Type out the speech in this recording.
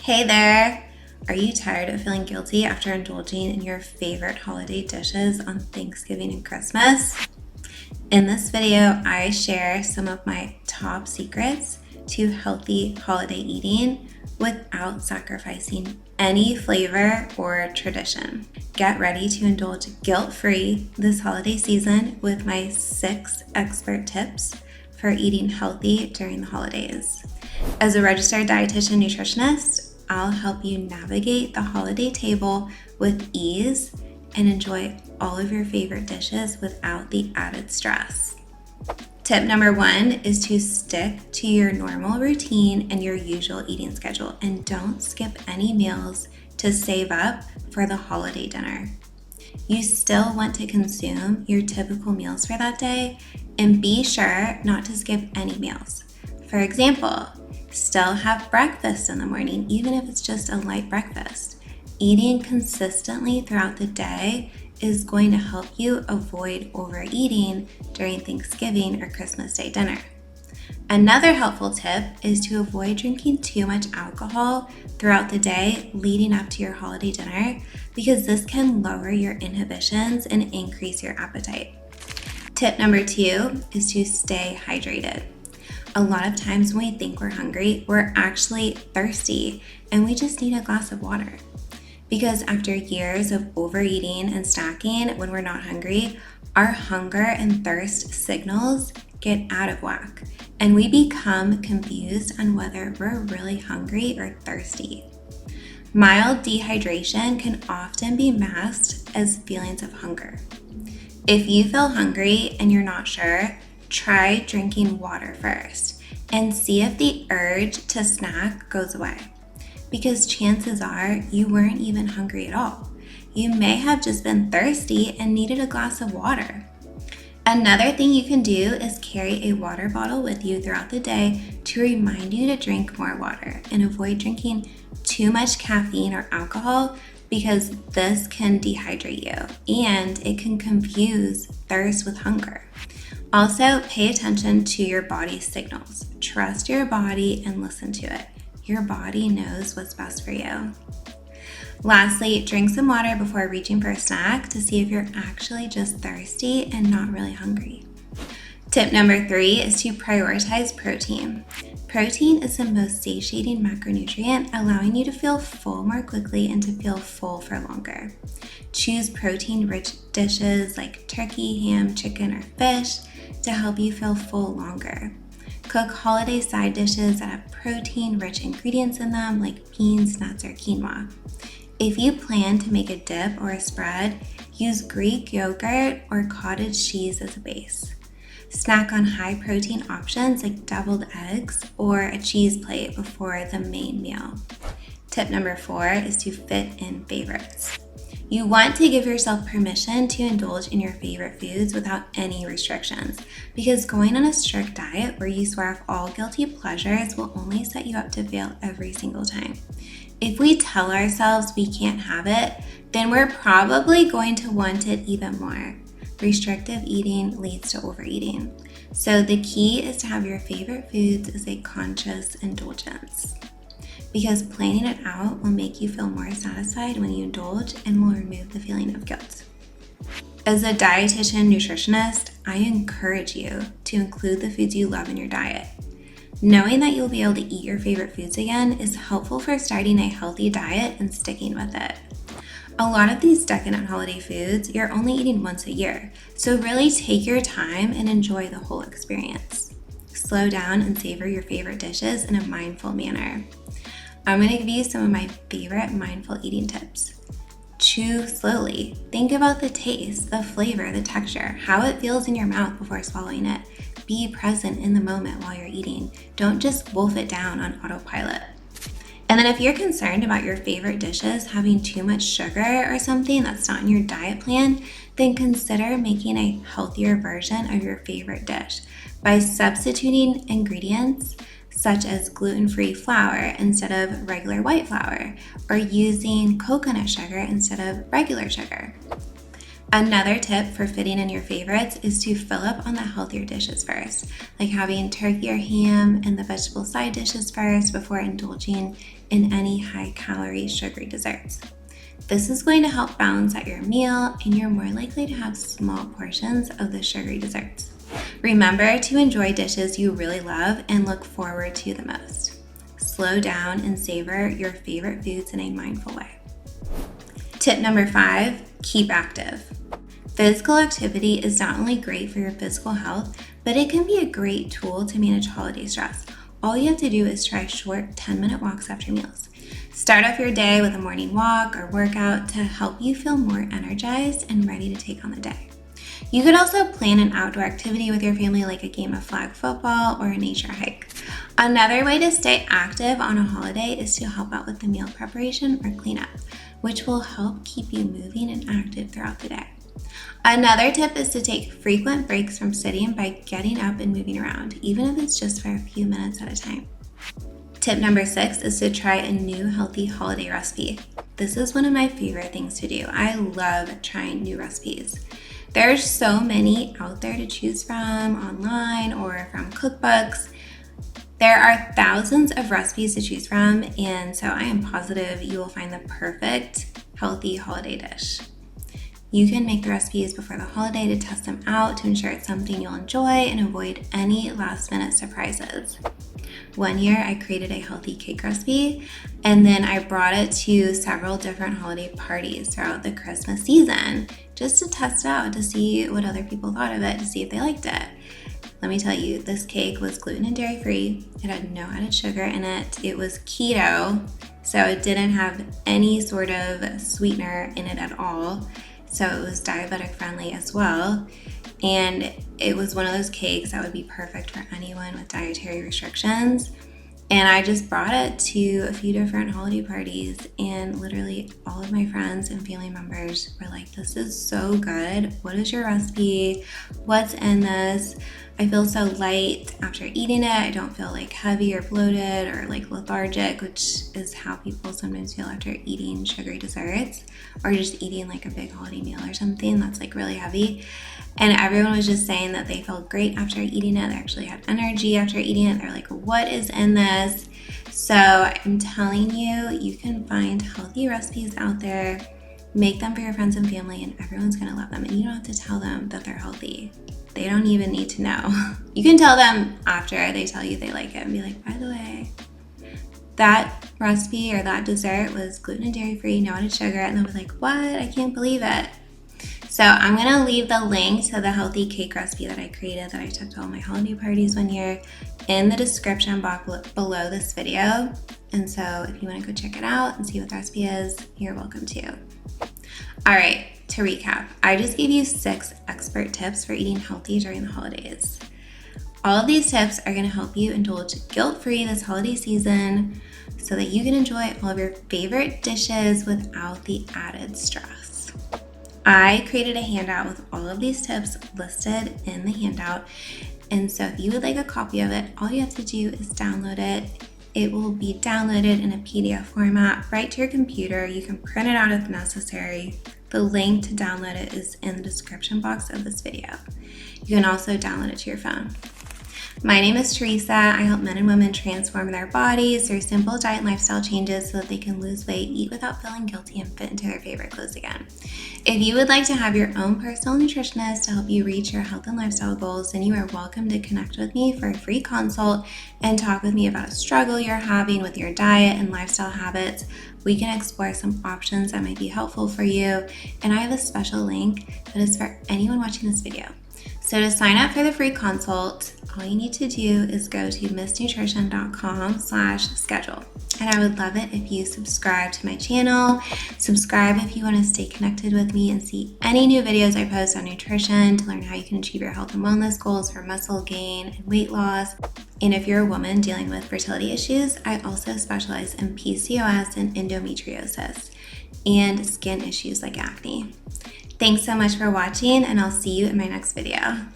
Hey there! Are you tired of feeling guilty after indulging in your favorite holiday dishes on Thanksgiving and Christmas? In this video, I share some of my top secrets to healthy holiday eating without sacrificing any flavor or tradition. Get ready to indulge guilt-free this holiday season with my 6 expert tips for eating healthy during the holidays. As a registered dietitian nutritionist, I'll help you navigate the holiday table with ease and enjoy all of your favorite dishes without the added stress. Tip number 1 is to stick to your normal routine and your usual eating schedule, and don't skip any meals to save up for the holiday dinner. You still want to consume your typical meals for that day, and be sure not to skip any meals. For example, still have breakfast in the morning, even if it's just a light breakfast. Eating consistently throughout the day is going to help you avoid overeating during Thanksgiving or Christmas Day dinner. Another helpful tip is to avoid drinking too much alcohol throughout the day leading up to your holiday dinner, because this can lower your inhibitions and increase your appetite. Tip number 2 is to stay hydrated. A lot of times when we think we're hungry, we're actually thirsty and we just need a glass of water. Because after years of overeating and snacking when we're not hungry, our hunger and thirst signals get out of whack and we become confused on whether we're really hungry or thirsty. Mild dehydration can often be masked as feelings of hunger. If you feel hungry and you're not sure, try drinking water first and see if the urge to snack goes away, because chances are you weren't even hungry at all. You may have just been thirsty and needed a glass of water. Another thing you can do is carry a water bottle with you throughout the day to remind you to drink more water and avoid drinking too much caffeine or alcohol, because this can dehydrate you and it can confuse thirst with hunger. Also, pay attention to your body's signals. Trust your body and listen to it. Your body knows what's best for you. Lastly, drink some water before reaching for a snack to see if you're actually just thirsty and not really hungry. Tip number 3 is to prioritize protein. Protein is the most satiating macronutrient, allowing you to feel full more quickly and to feel full for longer. Choose protein-rich dishes like turkey, ham, chicken, or fish to help you feel full longer. Cook holiday side dishes that have protein-rich ingredients in them like beans, nuts, or quinoa. If you plan to make a dip or a spread, use Greek yogurt or cottage cheese as a base. Snack on high-protein options like deviled eggs or a cheese plate before the main meal. Tip number 4 is to fit in favorites. You want to give yourself permission to indulge in your favorite foods without any restrictions, because going on a strict diet where you swear off all guilty pleasures will only set you up to fail every single time. If we tell ourselves we can't have it, then we're probably going to want it even more. Restrictive eating leads to overeating. So the key is to have your favorite foods as a conscious indulgence, because planning it out will make you feel more satisfied when you indulge and will remove the feeling of guilt. As a dietitian nutritionist, I encourage you to include the foods you love in your diet. Knowing that you'll be able to eat your favorite foods again is helpful for starting a healthy diet and sticking with it. A lot of these decadent holiday foods you're only eating once a year, so really take your time and enjoy the whole experience. Slow down and savor your favorite dishes in a mindful manner. I'm going to give you some of my favorite mindful eating tips. Chew slowly. Think about the taste, the flavor, the texture, how it feels in your mouth before swallowing it. Be present in the moment while you're eating. Don't just wolf it down on autopilot. And then if you're concerned about your favorite dishes having too much sugar or something that's not in your diet plan, then consider making a healthier version of your favorite dish by substituting ingredients such as gluten-free flour instead of regular white flour, or using coconut sugar instead of regular sugar. Another tip for fitting in your favorites is to fill up on the healthier dishes first, like having turkey or ham and the vegetable side dishes first before indulging in any high-calorie sugary desserts. This is going to help balance out your meal, and you're more likely to have small portions of the sugary desserts. Remember to enjoy dishes you really love and look forward to the most. Slow down and savor your favorite foods in a mindful way. Tip number 5, keep active. Physical activity is not only great for your physical health, but it can be a great tool to manage holiday stress. All you have to do is try short 10-minute walks after meals. Start off your day with a morning walk or workout to help you feel more energized and ready to take on the day. You could also plan an outdoor activity with your family like a game of flag football or a nature hike. Another way to stay active on a holiday is to help out with the meal preparation or cleanup, which will help keep you moving and active throughout the day. Another tip is to take frequent breaks from sitting by getting up and moving around, even if it's just for a few minutes at a time. Tip number 6 is to try a new healthy holiday recipe. This is one of my favorite things to do. I love trying new recipes. There's so many out there to choose from online or from cookbooks. There are thousands of recipes to choose from, and so I am positive you will find the perfect healthy holiday dish. You can make the recipes before the holiday to test them out to ensure it's something you'll enjoy and avoid any last-minute surprises. One year I created a healthy cake recipe, and then I brought it to several different holiday parties throughout the Christmas season just to test it out, to see what other people thought of it, to see if they liked it. Let me tell you, this cake was gluten and dairy free. It had no added sugar in it. It was keto, so it didn't have any sort of sweetener in it at all. So it was diabetic friendly as well. And it was one of those cakes that would be perfect for anyone with dietary restrictions. And I just brought it to a few different holiday parties, and literally all of my friends and family members were like, this is so good. What is your recipe? What's in this? I feel so light after eating it. I don't feel like heavy or bloated or like lethargic, which is how people sometimes feel after eating sugary desserts or just eating like a big holiday meal or something that's like really heavy. And everyone was just saying that they felt great after eating it. They actually had energy after eating it. They're like, what is in this? So I'm telling you, you can find healthy recipes out there, make them for your friends and family, and everyone's gonna love them. And you don't have to tell them that they're healthy. They don't even need to know. You can tell them after they tell you they like it and be like, by the way, that recipe or that dessert was gluten and dairy free, no added sugar. And they'll be like, what? I can't believe it. So I'm gonna leave the link to the healthy cake recipe that I created that I took to all my holiday parties one year in the description box below this video. And so if you wanna go check it out and see what the recipe is, you're welcome to. All right, to recap, I just gave you 6 expert tips for eating healthy during the holidays. All of these tips are gonna help you indulge guilt-free this holiday season so that you can enjoy all of your favorite dishes without the added stress. I created a handout with all of these tips listed in the handout. And so if you would like a copy of it, all you have to do is download it. It will be downloaded in a PDF format right to your computer. You can print it out if necessary. The link to download it is in the description box of this video. You can also download it to your phone. My name is Teresa. I help men and women transform their bodies through simple diet and lifestyle changes so that they can lose weight, eat without feeling guilty, and fit into their favorite clothes again. If you would like to have your own personal nutritionist to help you reach your health and lifestyle goals, then you are welcome to connect with me for a free consult and talk with me about a struggle you're having with your diet and lifestyle habits. We can explore some options that might be helpful for you. And I have a special link that is for anyone watching this video. So to sign up for the free consult, all you need to do is go to missnutrition.com/schedule. And I would love it if you subscribe to my channel. Subscribe if you want to stay connected with me and see any new videos I post on nutrition to learn how you can achieve your health and wellness goals for muscle gain and weight loss. And if you're a woman dealing with fertility issues, I also specialize in PCOS and endometriosis and skin issues like acne. Thanks so much for watching, and I'll see you in my next video.